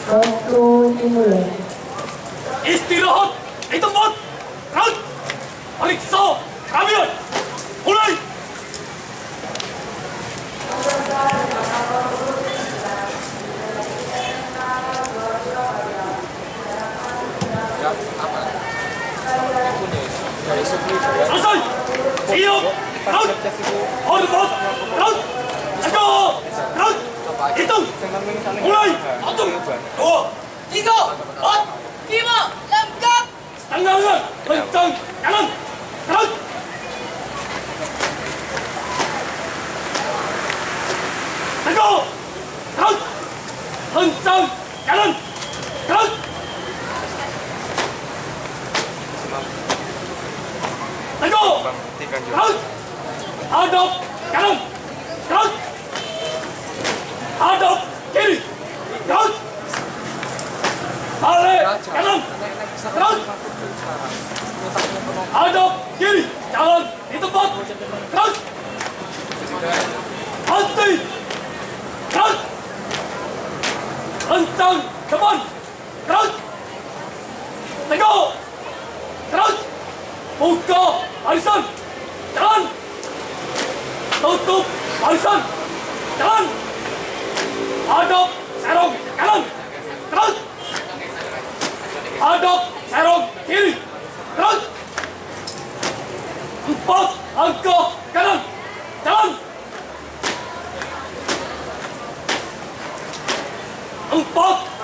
Waktu dimulai. Istirahat di tempat. Kan? Periksa kalian. Mulai. Selesai. Siap. Kan? Hormat. Kan? Tegak. Kan? Hitung. Mulai. 1, 2, 3, 4, 5, lengkap. setengah lengan. Kencang kanan. Kan? Tegak. Kan? Kencang kanan. Kan? Tegak. Kan? Hadap kanan. Kan? Hadap kiri. Kan? Balik kanan. Kan? Hadap kiri. Jalan di tempat. Kan? Henti. Kan? Kencang depan. Kan? Tegak. Kan? Buka barisan. Jalan. Tutup barisan. Jalan. Hadap serong kanan. Terus. Hadap serong kiri. Terus. 4 langkah kanan. Jalan. 4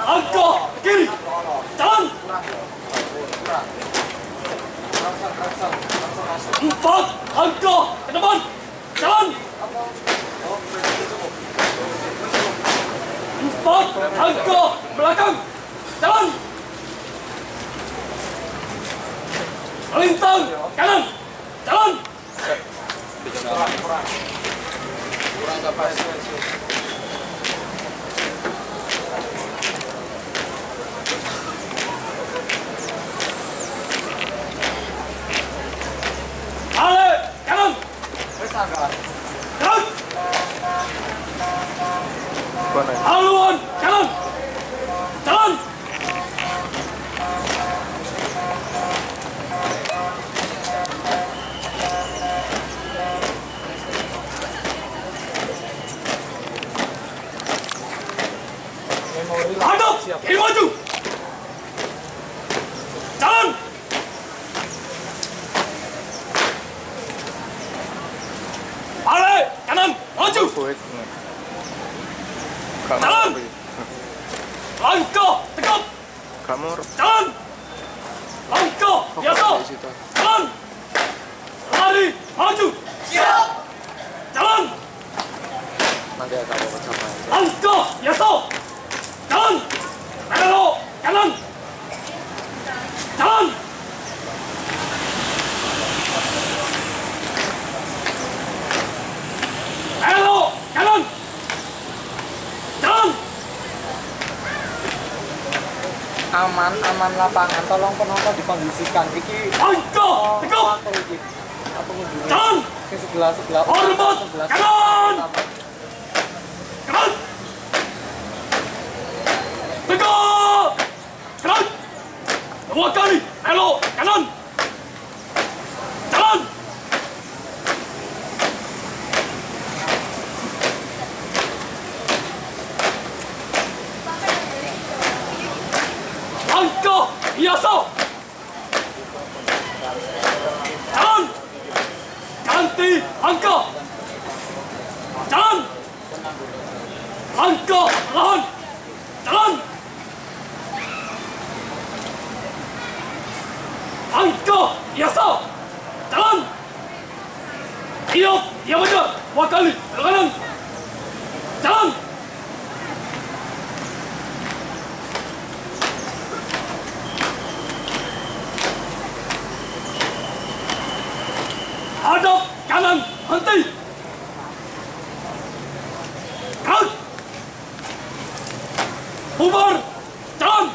langkah kiri. Jalan. 4 langkah ke depan. Jalan. 4 langkah belakang. Jalan. Melintang kanan. Jalan. Balik kanan. Jalan. Haluan kanan. Jalan. Hadap kiri maju. Jalan. Balik kanan maju. Jalan. Langkah tegap. Kamu Jalan. Langkah biasa. Jalan. Lari maju. Siap. Jalan. nanti akan bersama. Langkah biasa. Jalan. Belok kanan. Jalan. Belok kanan. Jalan. Aman lapangan, tolong penonton dikondisikan. Iki Langkah tegap. apa ngubungin? Jalan. Ke sebelah Hormat kanan. Kanan. Tegak. Kanan. 2 kali. Belok kanan. Jalan. Langkah biasa. Jalan. Ganti langkah. Jalan. Langkah perlahan. Jalan. Langkah biasa. Jalan. Siap. Dia benar. 2 kali. Belok kanan. Jalan. Hadap kanan. Henti. Gerak. Bubar. Jalan.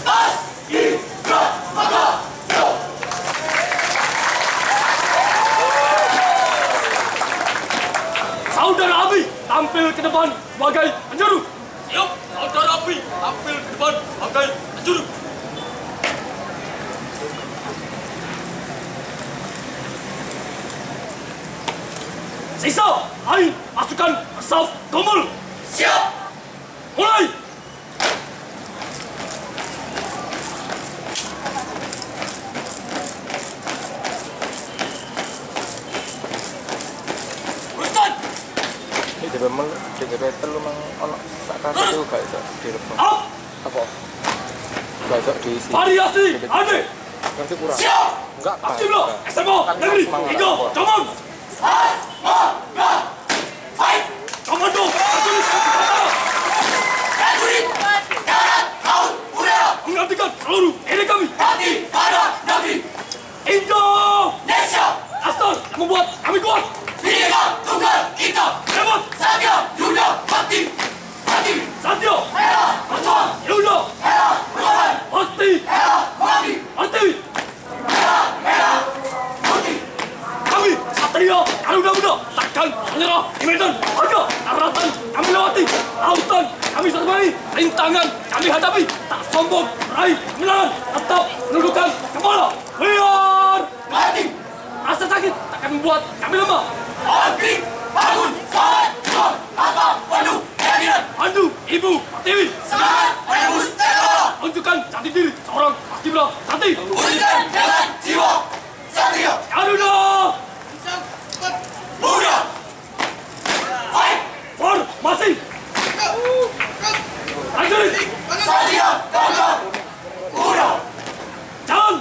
Pas. Kira. Sisa, ayo masukkan saf gomul. Siap. Mulai. Uruskan. DJP telu mang ono sak kasih itu gak iso direkam. Up. Apa? Gak iso diisi. Variasi. Ade. Nanti kurang. Siap. Enggak pas. Aktif lo. SMA negeri. Tiga. Jangan. Fight. Komando. Prajurit. Kata. Prajurit. Darat. Laut. Udara. Menggantikan seluruh ini kami. Hati. Pada. Negeri. Indonesia. Asal yang membuat kami kuat. Bineka Tunggal Ika. Hebat. Satya. Yuda. Bakti. Hati. Satya. Hera. Berjuang. Yuda. Hera. Berkorban. Bakti. Hera. Mengabdi. Hati. Hera. Murti. Kami Satria Garuda Muda takkan menyerah di medan harga. Daratan kami lewati, lautan kami serbai, rintangan kami hadapi. Tak sombong meraih kemenangan, tetap menundukkan kepala. We are Mati. rasa sakit takkan membuat kami lemah. Angkring. Bangun. Semangat. Juang. Apa. Pandu. Keyakinan. Pandu Ibu Pertiwi Semangat. Menembus cakrawala. tunjukkan jati diri seorang paskibra sakti. Wujudkan dengan jiwa. Satria. Garuda Muda. Fight. formasi. Prajurit Satria. Garuda. Muda. jalan.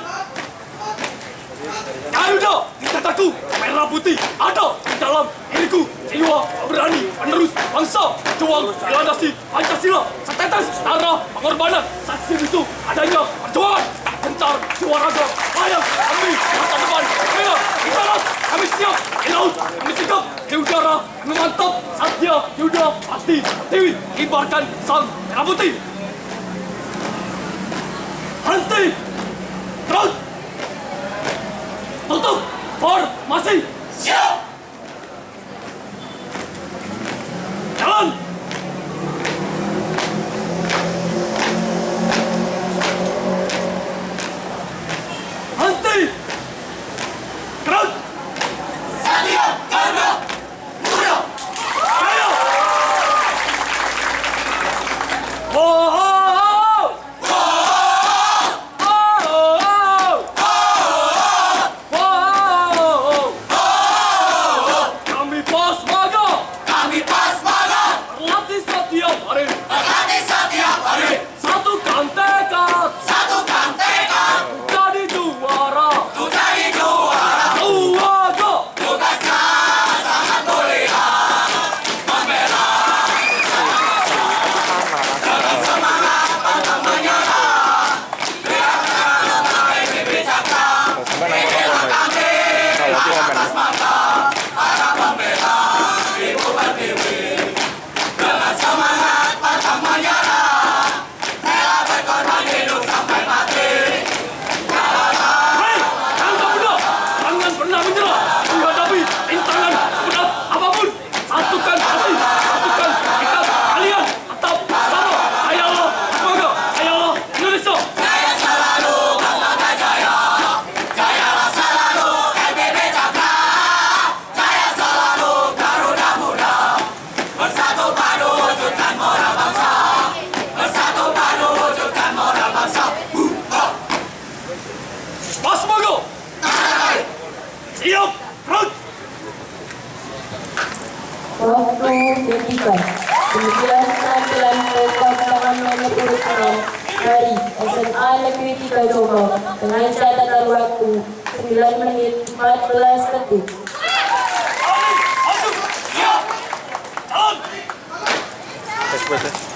Garuda kataku merah putih ada di dalam diriku. Jiwa berani penerus bangsa, juang melandasi Pancasila, setetes darah pengorbanan, saksi bisu adanya perjuangan, gencar jiwa raga, layak kami masa depan merah di darat, kami siap di laut, kami sigap di udara, kami mantap Satya Yuda Bakti Pertiwi, kibarkan sang merah putih. Henti, terus, tutup, formasi, Siap. jalan. Henti, gerak, Satria. Garuda. Muda. ayo. Oh, oh, oh. Kami pas maga, Kami pas maga. latih setiap hari, Berlatih setiap hari. satukan tekad, Satukan tekad. jadi juara. Untuk jadi juara. Uwaga, Tugasnya sangat mulia. Membela. Dengan semangat pantang menyerah. Biarkan kami bijaksana. Inilah kami. Atas mata para pembela Ibu Pertiwi. Dengan semangat pantang menyerah. Rela berkorban hidup sampai mati. hei, Garuda Muda, jangan pernah menyerah menghadapi rintangan seberat apapun. Satukan hati, satukan ikat kalian tetap sama. Ayalah semoga, ayalah Indonesia. Jaya selalu Kasmata Jaya. Jayalah selalu NPB Cakra. Jaya selalu Garuda Muda. Bersatu padu wujudkan moral bangsa. Bersatu padu wujudkan moral bangsa. Waspada, siap, gerak. Waktu diberikan. Demikian penampilan perkembangan nomor urut 6 dari SMA Negeri 3 Jombang dengan catatan waktu 9 menit 14 detik. Masuk, Siap. jalan. Tes.